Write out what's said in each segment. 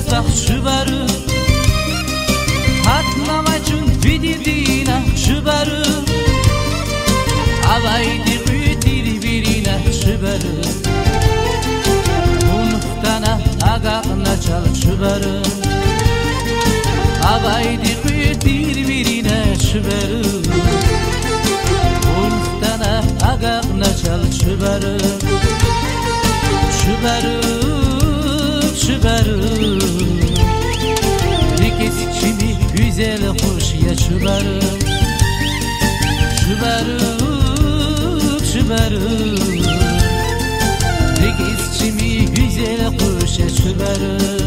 سخ شبرو حتما چون دیدینا شبرو اوایدی قیتیری بیرینا شبرو اونفتنا اگاقنا چال شبرو اوایدی قیتیری بیرینا شبرو اونفتنا اگاقنا چال شبرو شبرو شبرو Herkes kimi güzel hoş ya şubarı Şubarı şubarı Herkes kimi güzel hoş ya şubarı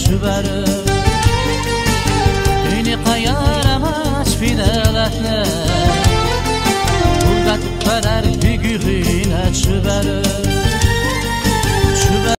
شبرو دنیا قیارمش فینالتنا وقت قرار بگیرین شبرو